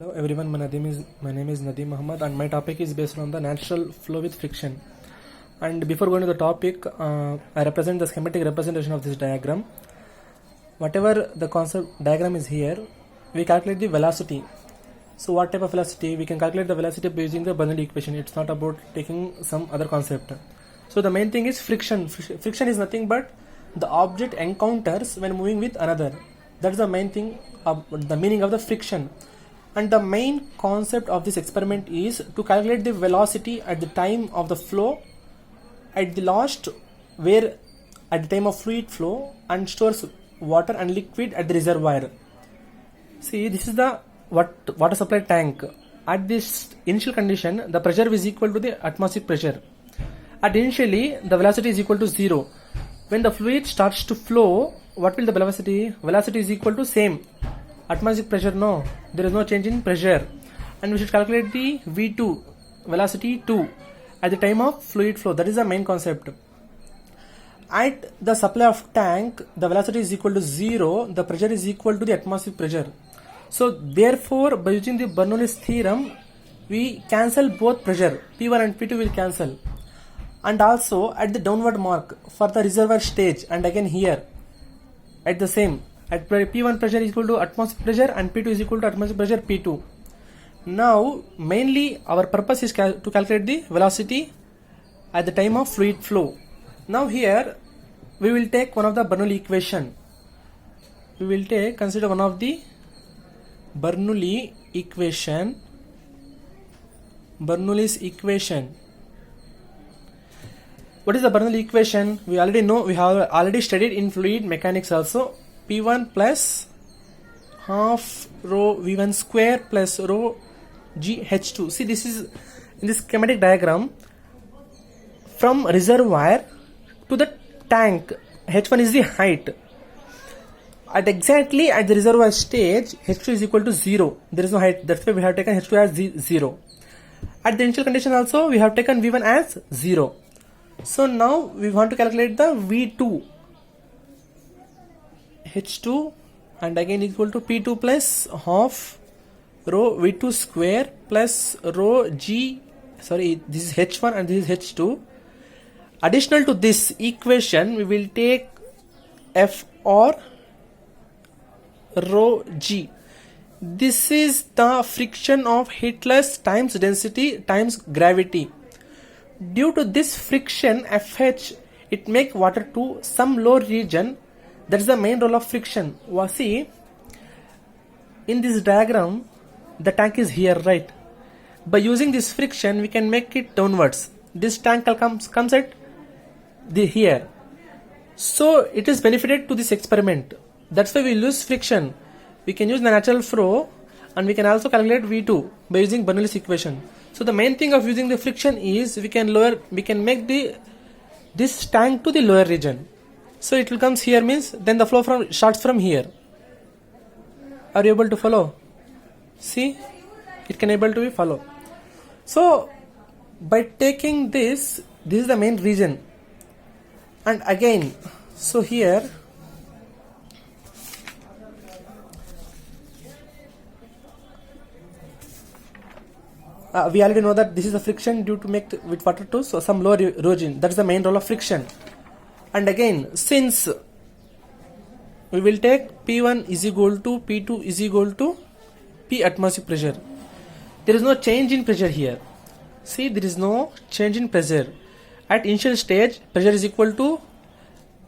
Hello everyone, my name is Nadeem Muhammad and my topic is based on the natural flow with friction. And before going to the topic, I represent the schematic representation of this diagram. Whatever the concept diagram is here, we calculate the velocity. So what type of velocity? We can calculate the velocity by using the Bernoulli equation. It's not about taking some other concept. So the main thing is friction. Friction is nothing but the object encounters when moving with another. That's the main thing, the meaning of the friction. And the main concept of this experiment is to calculate the velocity at the time of the flow at the last, where at the time of fluid flow, and stores water and liquid at the reservoir. See, this is the water supply tank. At this initial condition, the pressure is equal to the atmospheric pressure. At initially, the velocity is equal to 0. When the fluid starts to flow, what will the velocity? Velocity is equal to same. Atmospheric pressure, no, there is no change in pressure. And we should calculate the V2, velocity 2, at the time of fluid flow. That is the main concept. At the supply of tank, the velocity is equal to 0, the pressure is equal to the atmospheric pressure. So therefore, by using the Bernoulli's theorem, we cancel both pressure, P1 and P2 will cancel. And also at the downward mark for the reservoir stage, and again here at the same, at P1 pressure is equal to atmospheric pressure and P2 is equal to atmospheric pressure P2. Now mainly our purpose is to calculate the velocity at the time of fluid flow. Now here we will take one of the Bernoulli equation. We will consider one of the Bernoulli equation. Bernoulli's equation. What is the Bernoulli equation? We already know, we have already studied in fluid mechanics also. P1 plus half rho V1 square plus rho GH2. See, this is in this schematic diagram, from reservoir to the tank, H1 is the height. Exactly at the reservoir stage, H2 is equal to 0. There is no height. That's why we have taken H2 as 0. At the initial condition also, we have taken V1 as 0. So now we want to calculate the V2. H2 and again equal to P2 plus half rho V2 square plus rho this is H1 and this is H2. Additional to this equation, we will take F or rho G. This is the friction of heatless times density times gravity. Due to this friction FH, it make water to some low region. That is the main role of friction. See, in this diagram, the tank is here, right? By using this friction, we can make it downwards. This tank comes at here. So it is benefited to this experiment. That's why we use friction. We can use the natural flow, and we can also calculate V2 by using Bernoulli's equation. So the main thing of using the friction is we can make this tank to the lower region. So it will comes here, means then the flow starts from here. Are you able to follow? See, it can able to be follow. So by taking this is the main region. And again, so here we already know that this is the friction due to make with water to some lower region. That's the main role of friction. And again, since we will take P1 is equal to P2 is equal to P atmospheric pressure. There is no change in pressure here. See, there is no change in pressure. At initial stage, pressure is equal to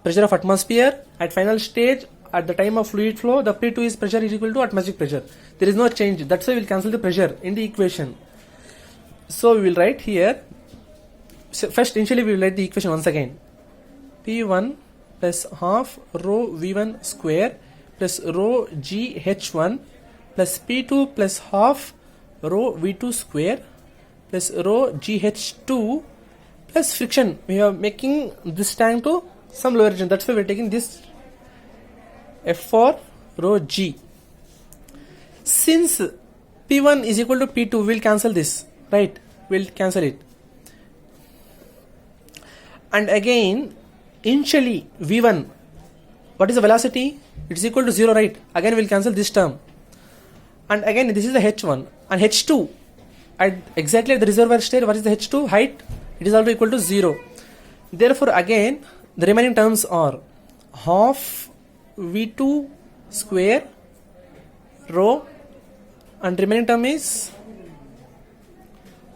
pressure of atmosphere. At final stage, at the time of fluid flow, the P2 is pressure is equal to atmospheric pressure. There is no change. That's why we will cancel the pressure in the equation. So we will write here. So first, initially we will write the equation once again. P1 plus half rho V1 square plus rho GH1 plus P2 plus half rho V2 square plus rho GH2 plus friction. We are making this tank to some lower region. That's why we are taking this F4 rho G. Since P1 is equal to P2, we will cancel this, right? We will cancel it. And again, initially V1, what is the velocity? It is equal to 0, right? Again we will cancel this term. and again this is the H1 and H2 at exactly at the reservoir state. What is the H2 height? It is also equal to 0. Therefore again the remaining terms are half V2 square rho, and remaining term is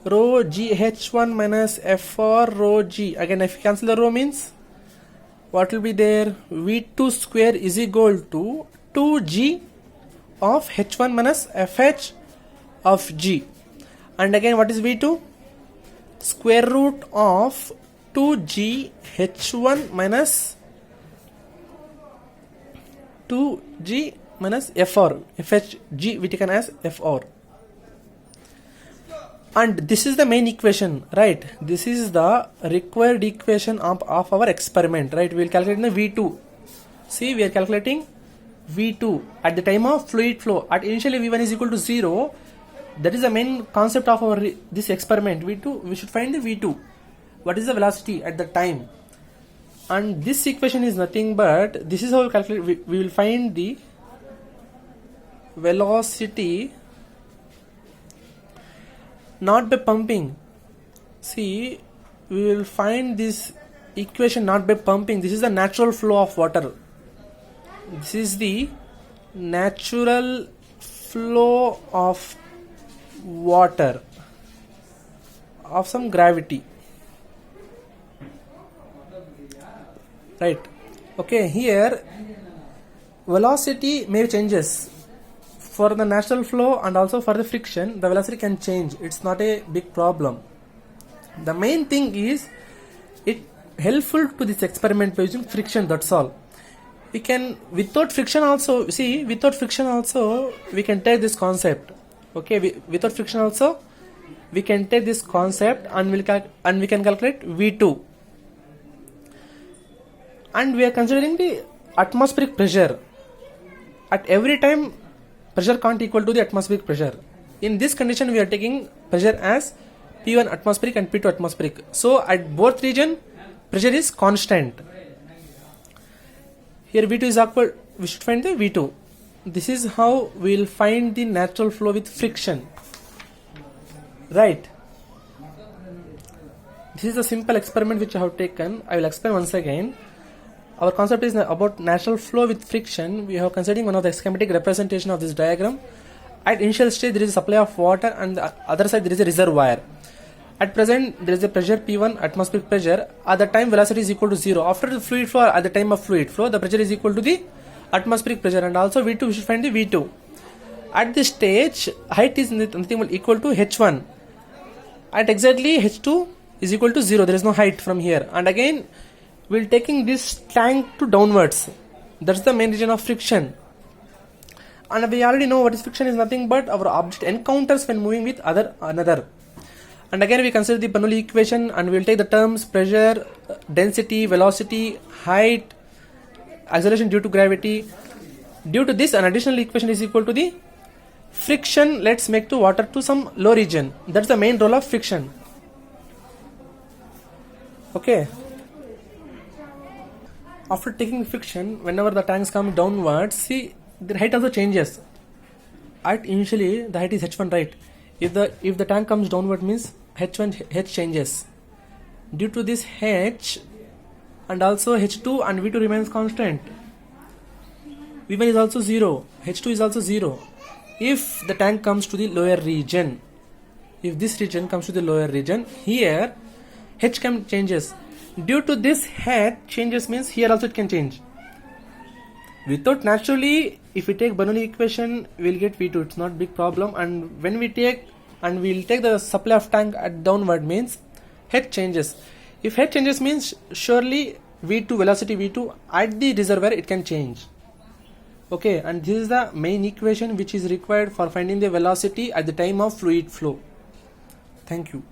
rho GH1 minus FR rho G. Again if you cancel the rho means what will be there? V2 square is equal to 2G of H1 minus FH of G. And again what is V2? Square root of 2G H1 minus 2G minus FR. FHG we taken as FR. And this is the main equation, right? This is the required equation of our experiment, right? We will calculate the V2. See, we are calculating V2 at the time of fluid flow. At initially V1 is equal to 0. That is the main concept of our this experiment. V2, we should find the V2. What is the velocity at the time? And this equation is nothing but, this is how we calculate. We will find the velocity not by pumping. See, we will find this equation not by pumping. This is the natural flow of water. This is the natural flow of water of some gravity, right? Okay, here velocity may changes. For the natural flow and also for the friction, the velocity can change. It's not a big problem. The main thing is it helpful to this experiment by using friction, that's all. We can, without friction also, see, without friction also we can take this concept. Okay, without friction also we can take this concept and we can calculate V2. And we are considering the atmospheric pressure. At every time pressure can't equal to the atmospheric pressure. In this condition we are taking pressure as P1 atmospheric and P2 atmospheric. So at both region pressure is constant. Here V2 is equal, we should find the V2. This is how we will find the natural flow with friction, right? This is a simple experiment which I have taken. I will explain once again. Our concept is about natural flow with friction. We have considering one of the schematic representation of this diagram. At initial stage there is a supply of water and the other side there is a reservoir. At present there is a pressure P1 atmospheric pressure. At the time velocity is equal to 0. After the fluid flow, at the time of fluid flow, the pressure is equal to the atmospheric pressure, and also V2 we should find the V2. At this stage height is nothing but equal to H1. At exactly H2 is equal to 0. There is no height from here. And again we'll taking this tank to downwards. That's the main region of friction. And we already know what is friction is nothing but our object encounters when moving with another. And again we consider the Bernoulli equation and we'll take the terms pressure, density, velocity, height, acceleration due to gravity. Due to this, an additional equation is equal to the friction. Let's make to water to some low region. That's the main role of friction. Okay. After taking friction, whenever the tanks come downwards, see the height also changes. At initially the height is H1, right? If the tank comes downward means H changes. Due to this H and also H2 and V2 remains constant. V1 is also 0. H2 is also 0. If the tank comes to the lower region, if this region comes to the lower region, here H changes. Due to this H changes means here also it can change. Without naturally, if we take Bernoulli equation, we will get V2. It's not big problem. And when we take and we will take the supply of tank at downward means H changes. If H changes means surely V2 velocity V2 at the reservoir it can change. Okay, and this is the main equation which is required for finding the velocity at the time of fluid flow. Thank you.